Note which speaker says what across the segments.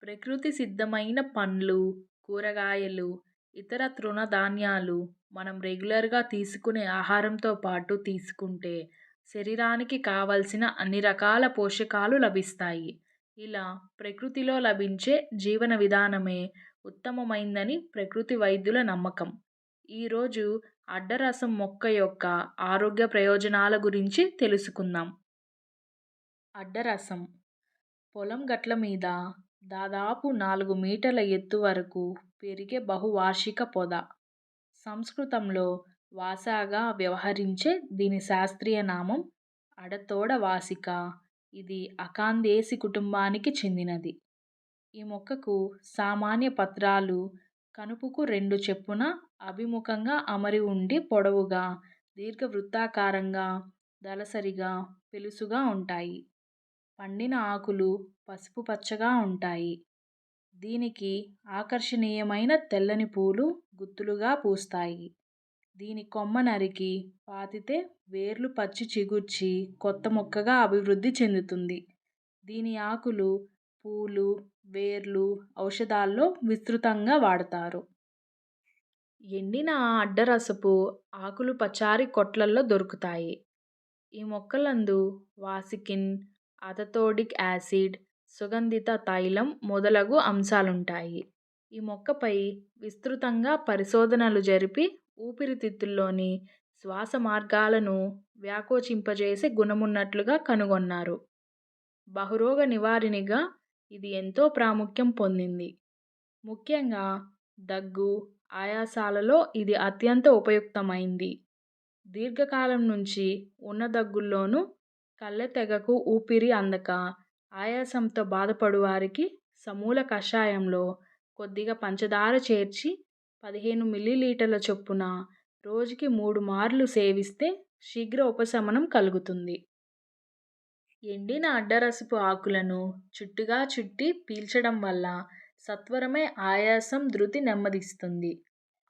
Speaker 1: ప్రకృతి సిద్ధమైన పండ్లు, కూరగాయలు, ఇతర తృణధాన్యాలు మనం రెగ్యులర్‌గా తీసుకునే ఆహారంతో పాటు తీసుకుంటే శరీరానికి కావలసిన అన్ని రకాల పోషకాలు లభిస్తాయి. ఇలా ప్రకృతిలో లభించే జీవన విధానమే ఉత్తమమైందని ప్రకృతి వైద్యుల నమ్మకం. ఈరోజు అడ్డరసం మొక్క యొక్క ఆరోగ్య ప్రయోజనాల గురించి తెలుసుకుందాం. అడ్డరసం పొలం గట్ల మీద దాదాపు 4 మీటర్ల ఎత్తు వరకు పెరిగే బహువార్షిక పొద. సంస్కృతంలో వాసాగా వ్యవహరించే దీని శాస్త్రీయ నామం అడతోడ వాసిక. ఇది అకాందేసి కుటుంబానికి చెందినది. ఈ మొక్కకు సామాన్య పత్రాలు కనుపుకు 2 చెప్పున అభిముఖంగా అమరి ఉండి పొడవుగా, దీర్ఘవృత్తాకారంగా, దళసరిగా, పెలుసుగా ఉంటాయి. పండిన ఆకులు పసుపు పచ్చగా ఉంటాయి. దీనికి ఆకర్షణీయమైన తెల్లని పూలు గుత్తులుగా పూస్తాయి. దీని కొమ్మ నరికి పాతితే వేర్లు పచ్చి చిగుర్చి కొత్త మొక్కగా అభివృద్ధి చెందుతుంది. దీని ఆకులు, పూలు, వేర్లు ఔషధాల్లో విస్తృతంగా వాడతారు. ఎండిన అడ్డరసపు ఆకులు పచారీ కొట్లల్లో దొరుకుతాయి. ఈ మొక్కలందు వాసికిన్, అథతోడిక్ యాసిడ్, సుగంధిత తైలం మొదలగు అంశాలుంటాయి. ఈ మొక్కపై విస్తృతంగా పరిశోధనలు జరిపి ఊపిరితిత్తుల్లోని శ్వాస మార్గాలను వ్యాకోచింపజేసే గుణమున్నట్లుగా కనుగొన్నారు. బహురోగ నివారిణిగా ఇది ఎంతో ప్రాముఖ్యం పొందింది. ముఖ్యంగా దగ్గు, ఆయాసాలలో ఇది అత్యంత ఉపయుక్తమైంది. దీర్ఘకాలం నుంచి ఉన్న దగ్గుల్లోనూ కళ్ళెతెగకు ఊపిరి అందక ఆయాసంతో బాధపడువారికి సమూల కషాయంలో కొద్దిగా పంచదార చేర్చి 15 మిల్లీలీటర్ల చొప్పున రోజుకి 3 మార్లు సేవిస్తే శీఘ్ర ఉపశమనం కలుగుతుంది. ఎండిన అడ్డరసపు ఆకులను చుట్టుగా చుట్టి పీల్చడం వల్ల సత్వరమే ఆయాసం ధృతి నెమ్మదిస్తుంది.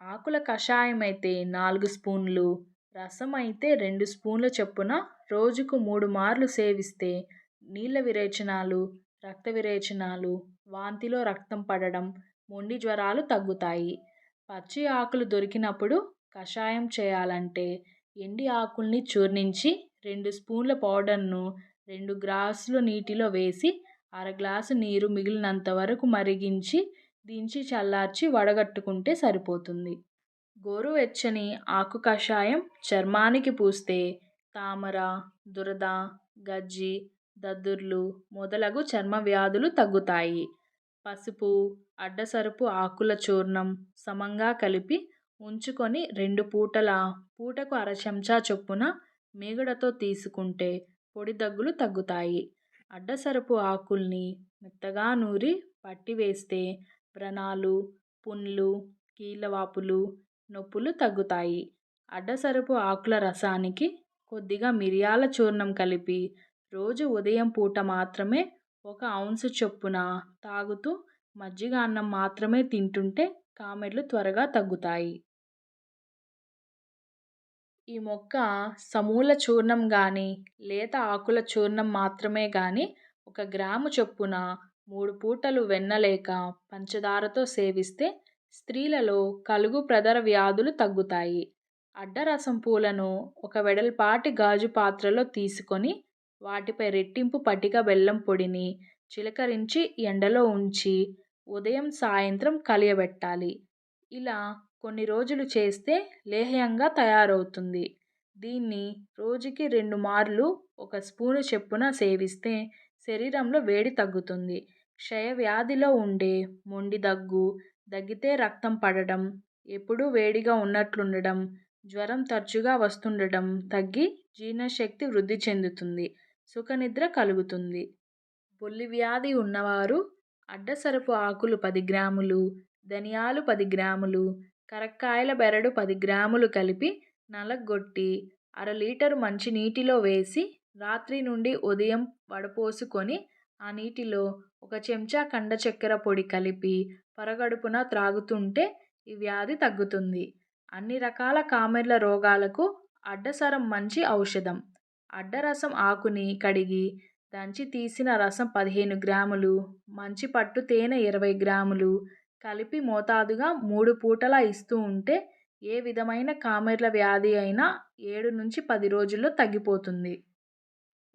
Speaker 1: ఆకుల కషాయమైతే 4 స్పూన్లు, రసం అయితే 2 స్పూన్ల చొప్పున రోజుకు 3 మార్లు సేవిస్తే నీళ్ల విరేచనాలు, రక్త విరేచనాలు, వాంతిలో రక్తం పడడం, మొండి జ్వరాలు తగ్గుతాయి. పచ్చి ఆకులు దొరికినప్పుడు కషాయం చేయాలంటే ఎండి ఆకుల్ని చూర్ణించి 2 స్పూన్ల పౌడర్ను 2 గ్లాసుల నీటిలో వేసి అర గ్లాసు నీరు మిగిలినంత వరకు మరిగించి దించి చల్లార్చి వడగట్టుకుంటే సరిపోతుంది. గోరువెచ్చని ఆకు కషాయం చర్మానికి పూస్తే తామర, దురద, గజ్జి, దద్దుర్లు మొదలగు చర్మ వ్యాధులు తగ్గుతాయి. పసుపు, అడ్డసరపు ఆకుల చూర్ణం సమంగా కలిపి ఉంచుకొని 2 పూటల పూటకు అర చెంచా చొప్పున మీగడతో తీసుకుంటే పొడి దగ్గులు తగ్గుతాయి. అడ్డసరపు ఆకుల్ని మెత్తగా నూరి పట్టివేస్తే వ్రణాలు, పుండ్లు, కీళ్లవాపులు, నొప్పులు తగ్గుతాయి. అడ్డసరపు ఆకుల రసానికి కొద్దిగా మిరియాల చూర్ణం కలిపి రోజు ఉదయం పూట మాత్రమే 1 ఔన్సు చొప్పున తాగుతూ మజ్జిగ అన్నం మాత్రమే తింటుంటే కామెర్లు త్వరగా తగ్గుతాయి. ఈ మొక్క సమూల చూర్ణం గాని, లేత ఆకుల చూర్ణం మాత్రమే గాని 1 గ్రాము చొప్పున 3 పూటలు వెన్న లేక పంచదారతో సేవిస్తే స్త్రీలలో కలుగు ప్రదర వ్యాధులు తగ్గుతాయి. అడ్డరసం పూలను ఒక వెడల్పాటి గాజు పాత్రలో తీసుకొని వాటిపై రెట్టింపు పటిక బెల్లం పొడిని చిలకరించి ఎండలో ఉంచి ఉదయం సాయంత్రం కలియబెట్టాలి. ఇలా కొన్ని రోజులు చేస్తే లేహ్యంగా తయారవుతుంది. దీన్ని రోజుకి 2 మార్లు 1 స్పూను చొప్పున సేవిస్తే శరీరంలో వేడి తగ్గుతుంది. క్షయవ్యాధిలో ఉండే మొండి దగ్గు, దగ్గితే రక్తం పడడం, ఎప్పుడూ వేడిగా ఉన్నట్లుండడం, జ్వరం తరచుగా వస్తుండడం తగ్గి జీర్ణశక్తి వృద్ధి చెందుతుంది. సుఖనిద్ర కలుగుతుంది. బొల్లి వ్యాధి ఉన్నవారు అడ్డసరపు ఆకులు 10 గ్రాములు, ధనియాలు 10 గ్రాములు, కరక్కాయల బెరడు 10 గ్రాములు కలిపి నలగొట్టి అర లీటరు మంచినీటిలో వేసి రాత్రి నుండి ఉదయం వడపోసుకొని ఆ నీటిలో 1 చెంచా కండ చక్కెర పొడి కలిపి పరగడుపున త్రాగుతుంటే ఈ వ్యాధి తగ్గుతుంది. అన్ని రకాల కామెర్ల రోగాలకు అడ్డసరం మంచి ఔషధం. అడ్డరసం ఆకుని కడిగి దంచి తీసిన రసం 15 గ్రాములు, మంచి పట్టు తేనె 20 గ్రాములు కలిపి మోతాదుగా 3 పూటలా ఇస్తూ ఉంటే ఏ విధమైన కామెర్ల వ్యాధి అయినా 7-10 రోజుల్లో తగ్గిపోతుంది.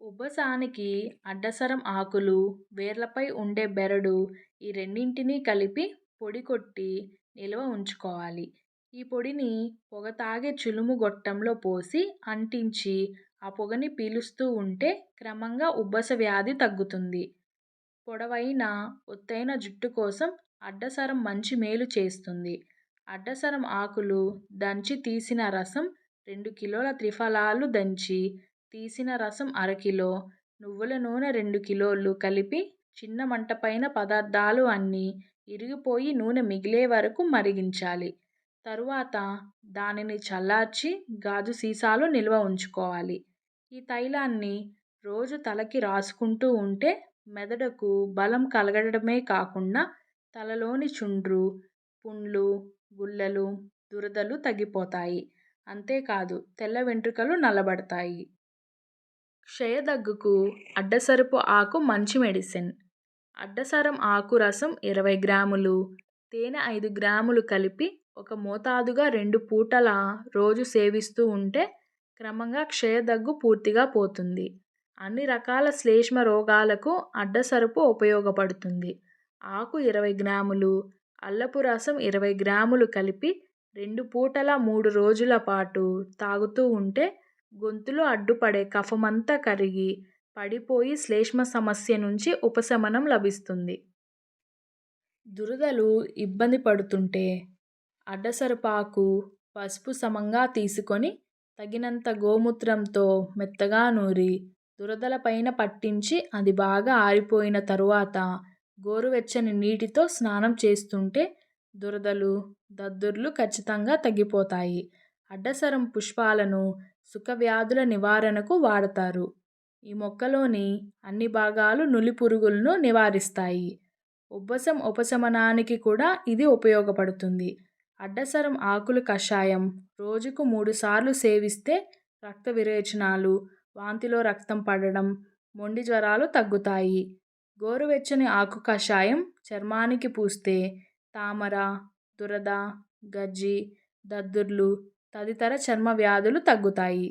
Speaker 1: ఉబ్బసానికి అడ్డసరం ఆకులు, వేర్లపై ఉండే బెరడు ఈ రెండింటినీ కలిపి పొడి కొట్టి నిల్వ ఉంచుకోవాలి. ఈ పొడిని పొగ తాగే చిలుము గొట్టంలో పోసి అంటించి ఆ పొగని పీలుస్తూ ఉంటే క్రమంగా ఉబ్బస వ్యాధి తగ్గుతుంది. పొడవైన, ఒత్తైన జుట్టు కోసం అడ్డసరం మంచి మేలు చేస్తుంది. అడ్డసరం ఆకులు దంచి తీసిన రసం 2 కిలోల త్రిఫలాలు దంచి తీసిన రసం అరకిలో, నువ్వుల నూనె 2 కిలోలు కలిపి చిన్న మంటపైన పదార్థాలు అన్నీ ఇరిగిపోయి నూనె మిగిలే వరకు మరిగించాలి. తరువాత దానిని చల్లార్చి గాజు సీసాలో నిల్వ ఉంచుకోవాలి. ఈ తైలాన్ని రోజు తలకి రాసుకుంటూ ఉంటే మెదడుకు బలం కలగడమే కాకుండా తలలోని చుండ్రు, పుండ్లు, గుల్లలు, దురదలు తగ్గిపోతాయి. అంతేకాదు తెల్ల వెంట్రుకలు నల్లబడతాయి. క్షయదగ్గుకు అడ్డసరపు ఆకు మంచి మెడిసిన్. అడ్డసరం ఆకు రసం 20 గ్రాములు, తేనె 5 గ్రాములు కలిపి ఒక మోతాదుగా 2 పూటలా రోజు సేవిస్తూ ఉంటే క్రమంగా క్షయదగ్గు పూర్తిగా పోతుంది. అన్ని రకాల శ్లేష్మ రోగాలకు అడ్డసరపు ఉపయోగపడుతుంది. ఆకు 20 గ్రాములు, అల్లపు రసం 20 గ్రాములు కలిపి 2 పూటలా 3 రోజుల పాటు తాగుతూ ఉంటే గొంతులో అడ్డుపడే కఫమంతా కరిగి పడిపోయి శ్లేష్మ సమస్య నుంచి ఉపశమనం లభిస్తుంది. దురదలు ఇబ్బంది పడుతుంటే అడ్డసరపాకు, పసుపు సమంగా తీసుకొని తగినంత గోమూత్రంతో మెత్తగా నూరి దురదల పైన పట్టించి అది బాగా ఆరిపోయిన తరువాత గోరువెచ్చని నీటితో స్నానం చేస్తుంటే దురదలు, దద్దుర్లు ఖచ్చితంగా తగ్గిపోతాయి. అడ్డసరం పుష్పాలను సుఖవ్యాధుల నివారణకు వాడతారు. ఈ మొక్కలోని అన్ని భాగాలు నులి పురుగులను నివారిస్తాయి. ఉబ్బసం ఉపశమనానికి కూడా ఇది ఉపయోగపడుతుంది. అడ్డసరం ఆకుల కషాయం రోజుకు 3 సార్లు సేవిస్తే రక్త విరేచనాలు, వాంతిలో రక్తం పడడం, మొండి జ్వరాలు తగ్గుతాయి. గోరువెచ్చని ఆకు కషాయం చర్మానికి పూస్తే తామర, దురద, గజ్జి, దద్దుర్లు తదితర చర్మ వ్యాధులు తగ్గుతాయి.